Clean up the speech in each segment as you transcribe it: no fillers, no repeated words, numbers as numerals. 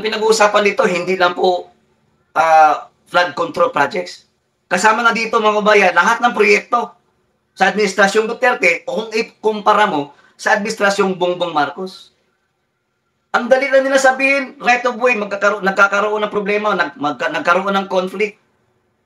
pinag-uusapan dito, hindi lang po flood control projects. Kasama na dito mga kabayan, lahat ng proyekto sa Administrasyong Duterte o kung ikumpara mo sa Administrasyong Bongbong Marcos. Ang dali lang nila sabihin, right of way, nagkakaroon ng problema, nagkaroon ng conflict.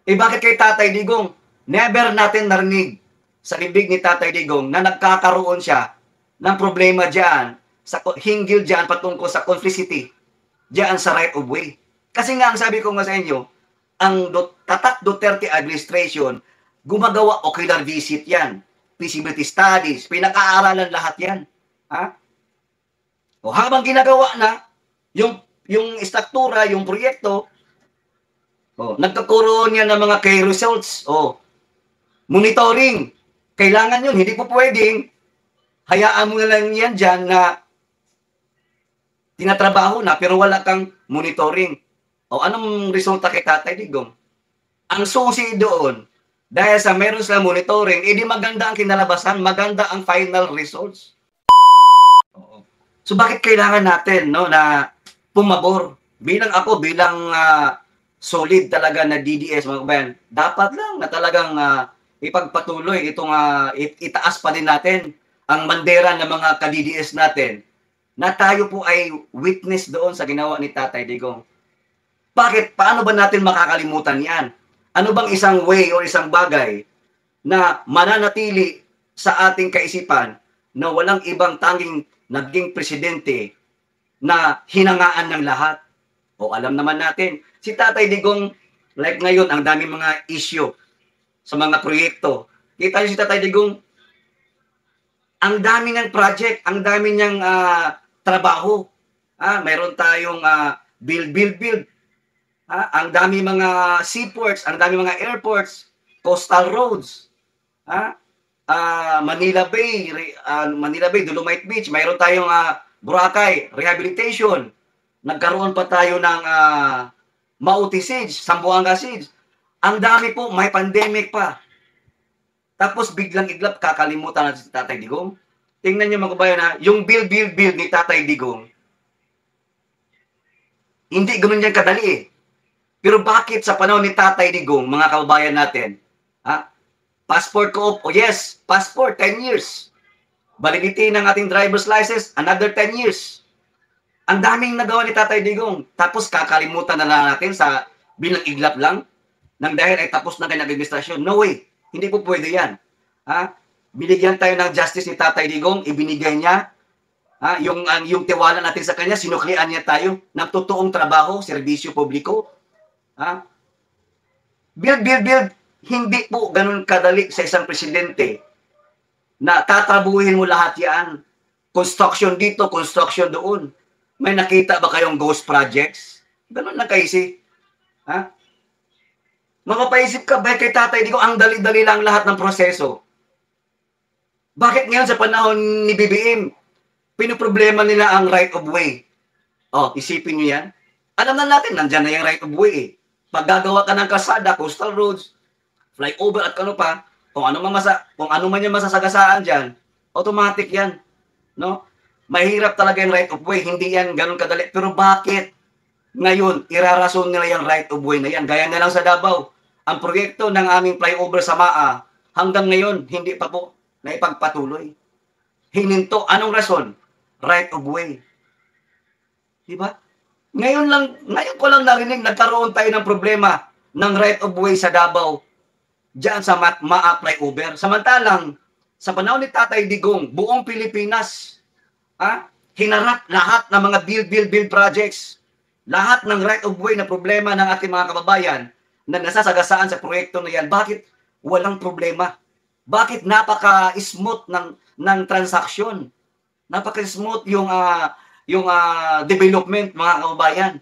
Eh bakit kay Tatay Digong? Never natin narinig sa bibig ni Tatay Digong na nagkakaroon siya ng problema diyan, sa hinggil diyan patungkol sa complicity diyan sa right of way. Kasi nga, ang sabi ko nga sa inyo, ang Tatak Duterte administration, gumagawa ocular visit yan, feasibility studies, pinaka-aaralan lahat yan. Ha? O habang ginagawa na, yung struktura, yung proyekto, nagkakaroon yan ng mga key results, monitoring. Kailangan yun, hindi po pwedeng, hayaan mo na lang yan dyan na tinatrabaho na pero wala kang monitoring. O anong resulta kay Tatay Digong? Ang susi doon, dahil sa meron silang monitoring, edi maganda ang kinalabasan, maganda ang final results. So bakit kailangan natin na pumabor? Bilang solid talaga na DDS, mga kabayan, dapat lang na talagang ipagpatuloy itong itaas pa din natin ang bandera ng mga ka-DDS natin na tayo po ay witness doon sa ginawa ni Tatay Digong. Bakit? Paano ba natin makakalimutan yan? Ano bang isang way o isang bagay na mananatili sa ating kaisipan na walang ibang tanging naging presidente na hinangaan ng lahat? O alam naman natin, si Tatay Digong, like ngayon, ang daming mga issue sa mga proyekto. Kita niyo si Tatay Digong, ang dami ng project, ang dami niyang trabaho. Mayroon tayong build. Ang dami mga seaports, ang dami mga airports, coastal roads. Manila Bay, Dolomite Beach, mayroon tayong Boracay, rehabilitation. Nagkaroon pa tayo ng Mauti Siege, Zamboanga Siege. Ang dami po, may pandemic pa. Tapos biglang iglap, kakalimutan natin si Tatay Digong. Tingnan niyo mga kabayan yung build ni Tatay Digong, hindi ganoon yan kadali Pero bakit sa panahon ni Tatay Digong, mga kababayan natin, passport ko, yes, passport, 10 years. Validity ng ating driver's license, another 10 years. Ang daming nagawa ni Tatay Digong. Tapos kakalimutan na lang natin sa bilang iglap lang, nang dahil ay tapos na kayo nag-administrasyon. No way. Hindi po pwede yan. Binigyan tayo ng justice ni Tatay Digong, ibinigay niya. Yung tiwala natin sa kanya, sinuklian niya tayo ng totoong trabaho, serbisyo publiko. Build. Hindi po ganun kadali sa isang presidente na tatabuhin mo lahat yan. Construction dito, construction doon. May nakita ba kayong ghost projects? Ganun lang kaisi. Mapapaisip ka ba kay Tatay Digong, ang dali-dali lang lahat ng proseso. Bakit ngayon sa panahon ni BBM, pinoproblema nila ang right of way? Isipin nyo yan. Alam na natin, nandyan na yung right of way Pag gagawa ka ng kasada, coastal roads, flyover at kung ano man yung masasagasaan dyan, automatic yan. No? Mahirap talaga yung right of way, hindi yan ganun kadali. Pero bakit ngayon, irarason nila yung right of way na yan? Gaya na lang sa Davao. Ang proyekto ng aming flyover sa MAA, hanggang ngayon, hindi pa po naipagpatuloy. Hininto. Anong rason? Right of way. Diba? Ngayon ko lang narinig, nagkaroon tayo ng problema ng right of way sa Davao, diyan sa MAA flyover. Samantalang, sa panahon ni Tatay Digong, buong Pilipinas, hinarap lahat ng mga build projects, lahat ng right of way na problema ng ating mga kababayan na nasasagasaan sa proyekto na yan. Bakit walang problema? Bakit napaka-smooth ng transaksyon? Napaka-smooth yung development, mga kababayan.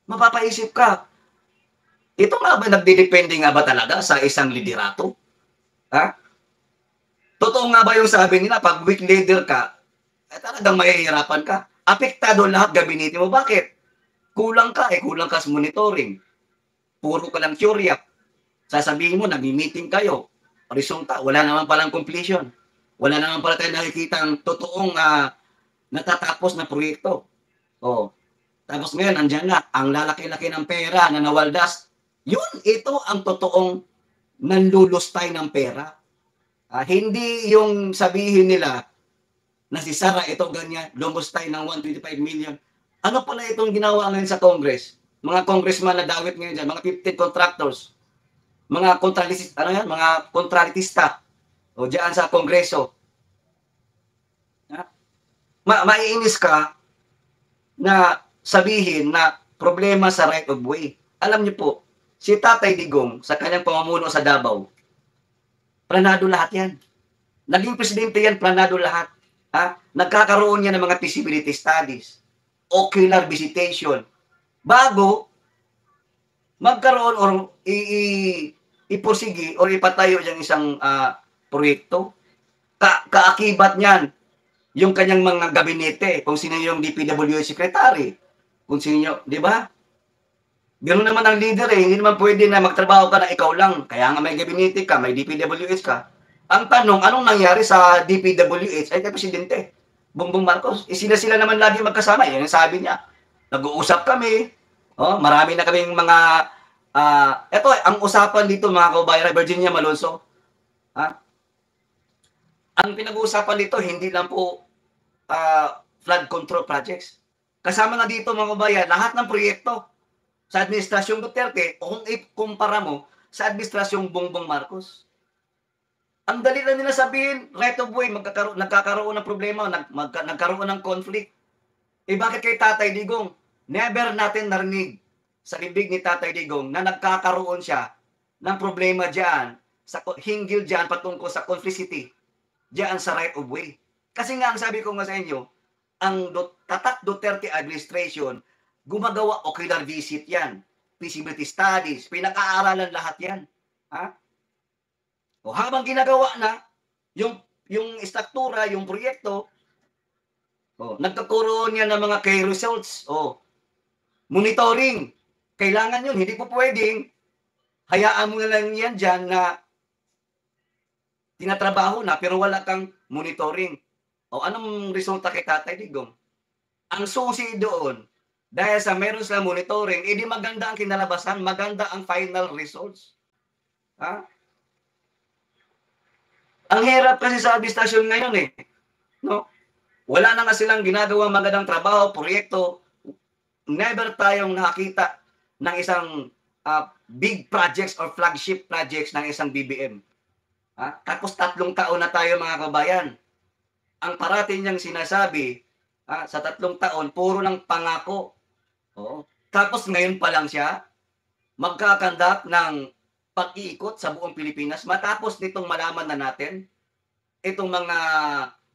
Mapapaisip ka, ito nga ba, nagdidepende nga ba talaga sa isang liderato? Totoo nga ba yung sabi nila, pag weak leader ka, talagang mahihirapan ka. Apektado lahat gabinete mo. Bakit? Kulang ka sa monitoring. Puro ka lang teorya. Sasabihin mo, nag-meeting kayo. Horizontal, wala naman palang completion. Wala naman pala tayo nakikita ang totoong natatapos na proyekto. Tapos ngayon, andyan na, ang lalaki-laki ng pera na nawaldas. Ito ang totoong nanlulustay ng pera. Hindi yung sabihin nila na si Sara ito ganyan, lumustay ng 125 million. Ano pala itong ginawa ngayon sa Congress? Mga congressman na dawit ngayon dyan, mga 15 contractors, mga kontralitista, mga kontralitista, o diyan sa Kongreso. Maiinis ka na sabihin na problema sa right of way. Alam niyo po, si Tatay Digong sa kanyang pamumuno sa Davao, planado lahat yan. Naging presidente yan, planado lahat. Nagkakaroon niya ng mga feasibility studies, ocular visitation, bago magkaroon or ipursigi or ipatayo yung isang proyekto. Kaakibat niyan, yung kanyang mga gabinete, kung sino yung DPWH secretary, kung sino, di ba? Ganoon naman ang leader hindi naman pwede na magtrabaho ka na ikaw lang. Kaya nga may gabinete ka, may DPWH ka. Ang tanong, anong nangyari sa DPWH ay kay Presidente Bongbong Marcos? Sila naman lagi magkasama. Yan ang sabi niya. Nag-uusap kami. Marami na kaming mga ito, ang usapan dito mga kababayan, Virginia Malonzo. Ang pinag-uusapan dito, hindi lang po flood control projects. Kasama na dito mga kababayan, lahat ng proyekto sa administrasyong Duterte o kung ikumpara mo sa administrasyong Bongbong Marcos. Ang dali lang nila sabihin, right of way, nagkakaroon ng problema, nagkaroon ng conflict. Bakit kay Tatay Digong? Never natin narinig sa bibig ni Tatay Digong na nagkakaroon siya ng problema diyan, hinggil diyan patungkol sa complicity diyan sa right of way. Kasi nga, ang sabi ko nga sa inyo, ang Tatak Duterte administration, gumagawa ocular visit yan, feasibility studies, pinaka-aaralan lahat yan. Habang ginagawa na, yung struktura, yung proyekto, nagkakaroon yan ng mga key results, monitoring. Kailangan yun, hindi po pwedeng, hayaan mo na lang yan dyan na tinatrabaho na pero wala kang monitoring. Anong resulta kay Tatay Digong? Ang susi doon, dahil sa meron silang monitoring, edi maganda ang kinalabasan, maganda ang final results. Ang hirap kasi sa administrasyon ngayon no? Wala na nga silang ginagawa magandang trabaho, proyekto. Never tayong nakakita ng isang big projects or flagship projects ng isang BBM. Tapos 3 taon na tayo mga kabayan. Ang parating niyang sinasabi sa 3 taon, puro lang pangako. Tapos ngayon pa lang siya magkakandak ng pag-iikot sa buong Pilipinas matapos nitong malaman na natin itong mga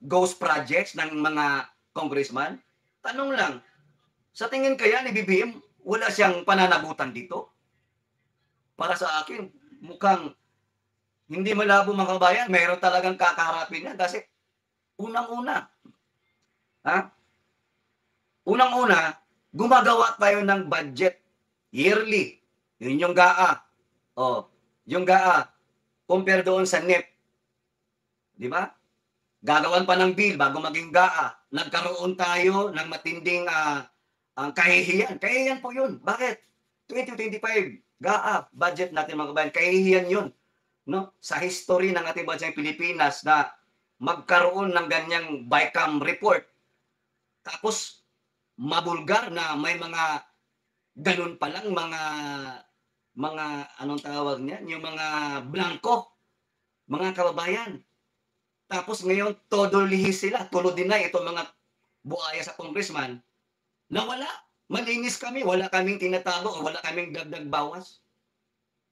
ghost projects ng mga congressman. Tanong lang, sa tingin kaya ni BBM, wala siyang pananagutan dito? Para sa akin, mukhang hindi malabo mga kabayan, mayroon talagang kakaharapin niya kasi unang-una, gumagawa tayo ng budget yearly. Yun yung GAA. Yung GAA, compare doon sa NEP. Di ba? Gagawan pa ng bill bago maging GAA. Nagkaroon tayo ng matinding kahihiyan. Kahihiyan po yun. Bakit? 2025, GAA, budget natin mga kabayan. Kahihiyan yun. No? Sa history ng ating bansang Pilipinas na magkaroon ng ganyang BICAM report. Tapos, mabulgar na may mga ganun pa lang, mga anong tawag niyan, yung mga blanco, mga kababayan. Tapos ngayon, todo lihis sila, tulo din na itong mga buaya sa congressman, na wala. Malinis kami, wala kaming tinatago, o wala kaming dagdag bawas.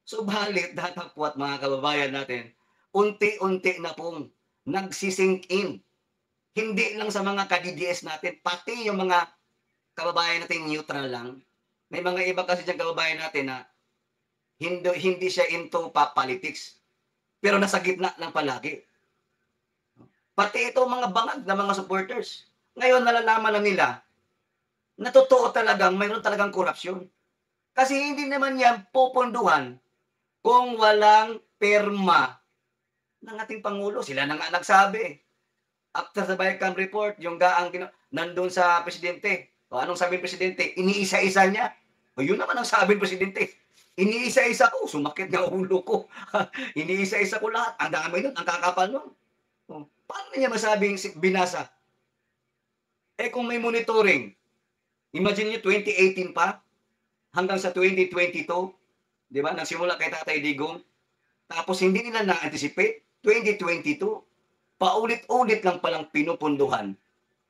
Subalit, datapwat mga kababayan natin, unti-unti na pong nagsisink in. Hindi lang sa mga ka-DDS natin, pati yung mga kababayan natin neutral lang. May mga iba kasi dyan kababayan natin na hindi siya into politics. Pero nasa gitna lang palagi. Pati ito mga bangag na mga supporters. Ngayon nalalaman na nila na totoo talagang mayroon talagang korupsyon. Kasi hindi naman yan pupunduhan kung walang perma ng ating Pangulo. Sila na nga nagsabi. After the BICAM report, yung gaang nandun sa presidente, O anong sabi ng presidente? Iniisa-isa niya. O yun naman ang sabi ng presidente. Iniisa-isa ko, sumakit ng ulo ko. Iniisa-isa ko lahat. Ang dami nun, ang kakapal nun. O, paano niya masabing binasa? Eh kung may monitoring, imagine niyo 2018 pa, hanggang sa 2022, di ba? Nagsimula kay Tatay Digong, tapos hindi nila na-anticipate, 2022, paulit-ulit lang palang pinupunduhan.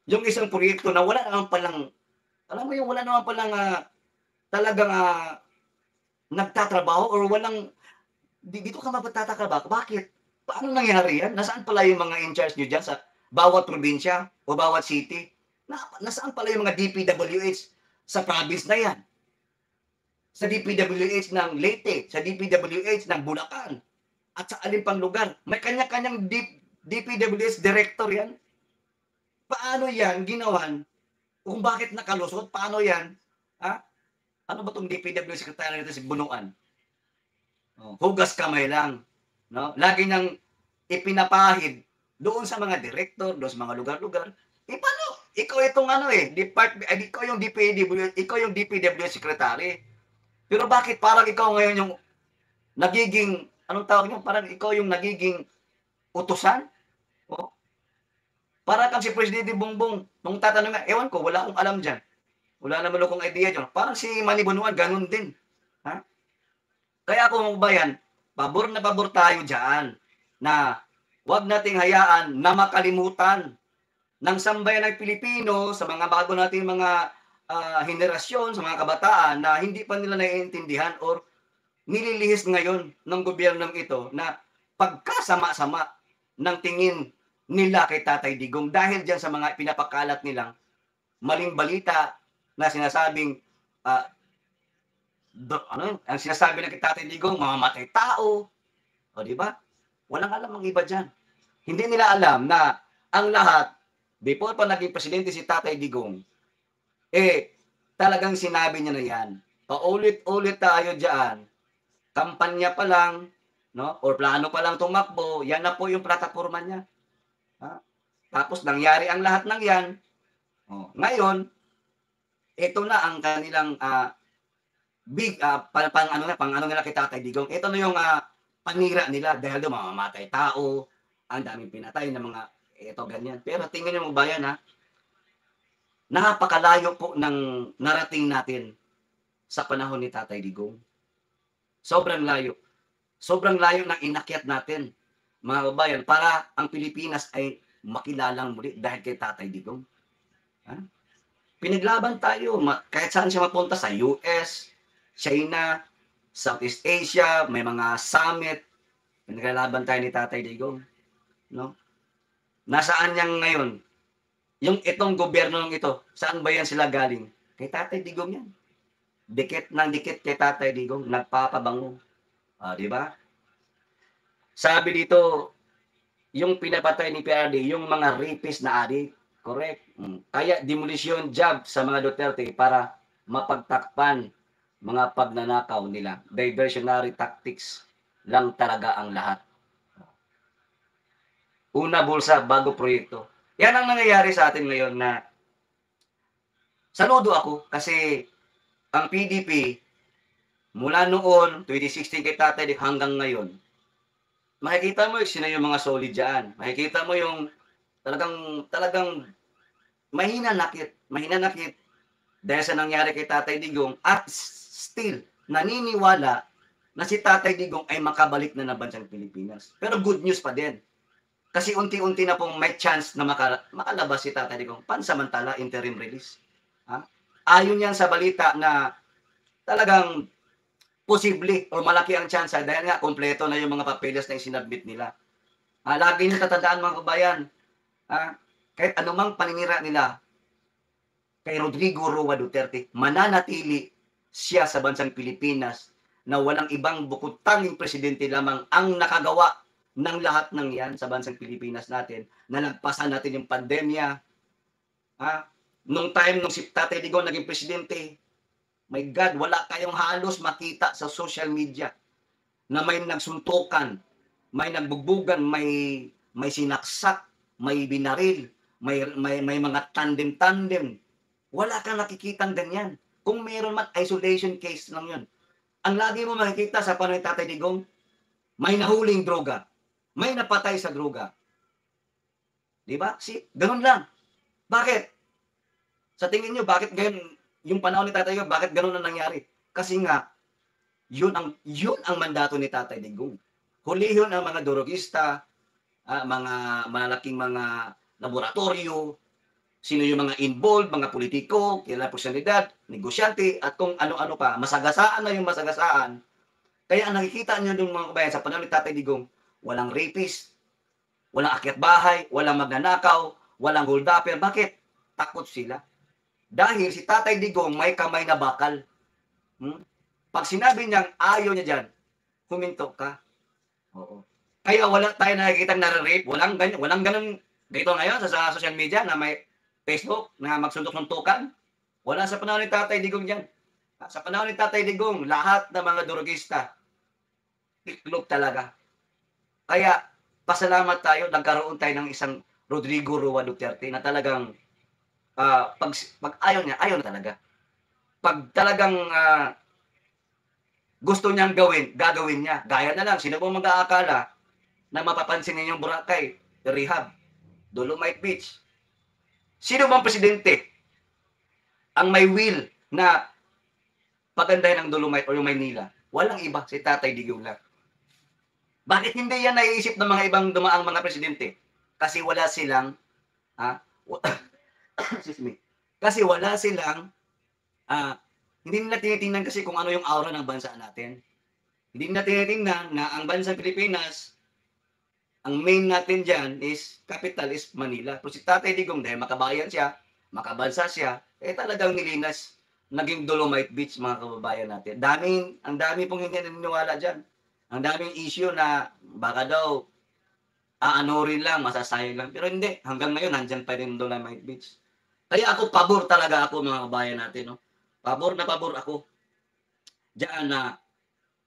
Yung isang proyekto na wala naman palang, alam mo yung wala naman palang talagang nagtatrabaho or walang, dito ka magtataka ba? Bakit? Paano nangyari yan? Nasaan pala yung mga in charge nyo dyan sa bawat probinsya o bawat city? Nasaan pala yung mga DPWH sa province na yan? Sa DPWH ng Leyte, sa DPWH ng Bulacan, at sa alin pang lugar. May kanya-kanyang DPWH director yan. Paano yan ginawan? Kung bakit nakalusot, paano yan? Ha? Ano ba itong DPWH secretary nito si Bunuan? Hugas kamay lang. No? Lagi niyang ipinapahid doon sa mga director, doon sa mga lugar-lugar. Paano? Ikaw itong ikaw yung DPWH secretary. Pero bakit parang ikaw ngayon yung nagiging, anong tawag niyo? Parang ikaw yung nagiging utusan? O? Para kang si Presidente Bongbong. Nung tatanong nga, ewan ko, wala akong alam dyan. Wala naman akong idea dyan. Parang si Manny Bunuan, ganun din. Ha? Kaya ako mga bayan, pabor na pabor tayo dyan na huwag nating hayaan na makalimutan ng sambayan ng Pilipino sa mga bago nating mga henerasyon, sa mga kabataan na hindi pa nila naiintindihan or nililihis ngayon ng gobyernong ito na pagkasama-sama ng tingin nila kay Tatay Digong dahil dyan sa mga pinapakalat nilang maling balita na sinasabing ang sinasabi ng kay Tatay Digong, mamamatay tao. O di ba? Walang alam ang iba dyan. Hindi nila alam na ang lahat, before pa naging presidente si Tatay Digong, talagang sinabi niya na yan. Paulit-ulit tayo dyan. Kampanya pa lang, no? Or plano pa lang tumakbo, yan na po yung plataforma niya. Ha? Tapos nangyari ang lahat ng yan. Ngayon, ito na ang kanilang big pang ano nila kay Tatay Digong. Ito na yung panira nila dahil doon mamamatay tao, ang daming pinatay ng mga ito ganyan. Pero tingnan niyo mga bayan napakalayo po ng narating natin sa panahon ni Tatay Digong. Sobrang layo. Sobrang layo ng inakyat natin, mga kabayan, para ang Pilipinas ay makilalang muli dahil kay Tatay Digong. Ha? Pinaglaban tayo, kahit saan siya mapunta, sa US, China, Southeast Asia, may mga summit, pinaglalaban tayo ni Tatay Digong. No? Nasaan yan ngayon? Yung itong gobyerno ng ito, saan ba yan sila galing? Kay Tatay Digong yan. Dikit ng dikit kay Tatay Digong, nagpapabango. Di ba? Sabi dito, yung pinapatay ni PRD, yung mga rapist na adik, correct. Kaya demolition job sa mga Duterte para mapagtakpan mga pagnanakaw nila. Diversionary tactics lang talaga ang lahat. Una bulsa, bago proyekto. Yan ang nangyayari sa atin ngayon na saludo ako kasi ang PDP mula noon, 2016 kay Tatay hanggang ngayon, makikita mo sino yung mga solid dyan. Makikita mo yung talagang mahina nakit dahil sa nangyari kay Tatay Digong at still naniniwala na si Tatay Digong ay makabalik na ng bansang Pilipinas. Pero good news pa din. Kasi unti-unti na pong may chance na makalabas si Tatay Digong. Pansamantala, interim release. Ayon yan sa balita na talagang posible o malaki ang chance dahil nga kompleto na yung mga papeles na isinabmit nila. Lagi nyo tatandaan mga kabayan, kahit anumang paninira nila kay Rodrigo Roa Duterte, mananatili siya sa bansang Pilipinas na walang ibang bukod tanging presidente lamang ang nakagawa ng lahat ng yan sa bansang Pilipinas natin, na nagpasan natin yung pandemya. Nung time nung si Tatay Digong naging presidente, my God, wala kayong halos makita sa social media na may nagsuntukan, may nagbugbugan, may sinaksak, may binaril, may mga tandem-tandem Wala kang nakikitang ganyan. Kung meron man, isolation case lang yun. Ang lagi mo makikita sa panahon ni Tatay Digong, may nahuling droga, may napatay sa droga. Di ba? Ganun lang. Bakit? Sa tingin nyo, bakit ganyan, yung panahon ni Tatay Digong, bakit ganun ang nangyari? Kasi nga, yun ang mandato ni Tatay Digong. Hulihin ang mga durugista, mga malaking mga laboratorio, sino yung mga involved, mga politiko, kilala personalidad, negosyante, at kung ano-ano pa. Masagasaan na yung masagasaan. Kaya ang nakikita nyo dun mga kabayan, sa panahon ni Tatay Digong, walang rapist, walang akyat bahay, walang magnanakaw, walang holdupper. Bakit? Takot sila. Dahil si Tatay Digong may kamay na bakal. Hmm? Pag sinabi niyang ayaw niya dyan, huminto ka. Oo. Kaya wala tayo nakikita nare-rape, walang ganun dito ngayon sa social media na may Facebook na magsuntok-suntukan. Wala sa panahon ni Tatay Digong yan. Sa panahon ni Tatay Digong, lahat ng mga durugista, iklog talaga. Kaya, pasalamat tayo, nagkaroon tayo ng isang Rodrigo Roa Duterte na talagang pag ayaw na talaga. Pag talagang gusto niyang gawin, gagawin niya. Gaya na lang, sino pong mag-aakala na mapapansin ninyong Boracay, rehab, Dolomite Beach. Sino bang presidente ang may will na pagandahin ng Dolomite o yung Maynila? Walang iba, si Tatay Digong lang. Bakit hindi yan naiisip ng mga ibang dumaang mga presidente? Kasi wala silang, ha? Excuse me. Kasi wala silang, hindi nila tinitingnan kasi kung ano yung aura ng bansa natin. Hindi nila tinitingnan na ang bansang Pilipinas, ang main natin dyan is, capital is Manila. Pero si Tatay Digong, dahil makabayan siya, makabansa siya, talagang nilinas, naging Dolomite Beach, mga kababayan natin. Ang dami pong hindi naniniwala dyan. Ang daming issue na baka daw, rin lang, masasayang lang. Pero hindi, hanggang ngayon, nandyan pa rin Dolomite Beach. Kaya ako, pabor talaga ako, mga kababayan natin. No? Pabor na pabor ako. Diyan na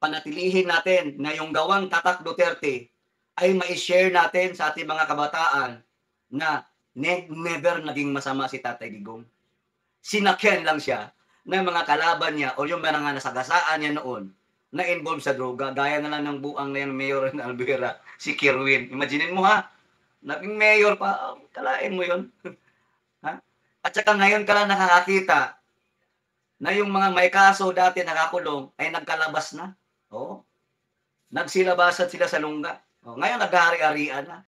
panatilihin natin na yung gawang Tatak Duterte ay mai-share natin sa ating mga kabataan na never naging masama si Tatay Digong. Sinakyan lang siya ng mga kalaban niya o yung mga nasagasaan niya noon na involved sa droga. Gaya na lang ng buang na yung mayor ng Albuera, si Kirwin. Imaginin mo ha, naging mayor pa, kalain mo yun. Ha? At saka ngayon ka lang nakakakita na yung mga may kaso dati nakakulong ay nagkalabas na. Oo. Nagsilabasan sila sa lungga. Ngayon naghahari-harian na.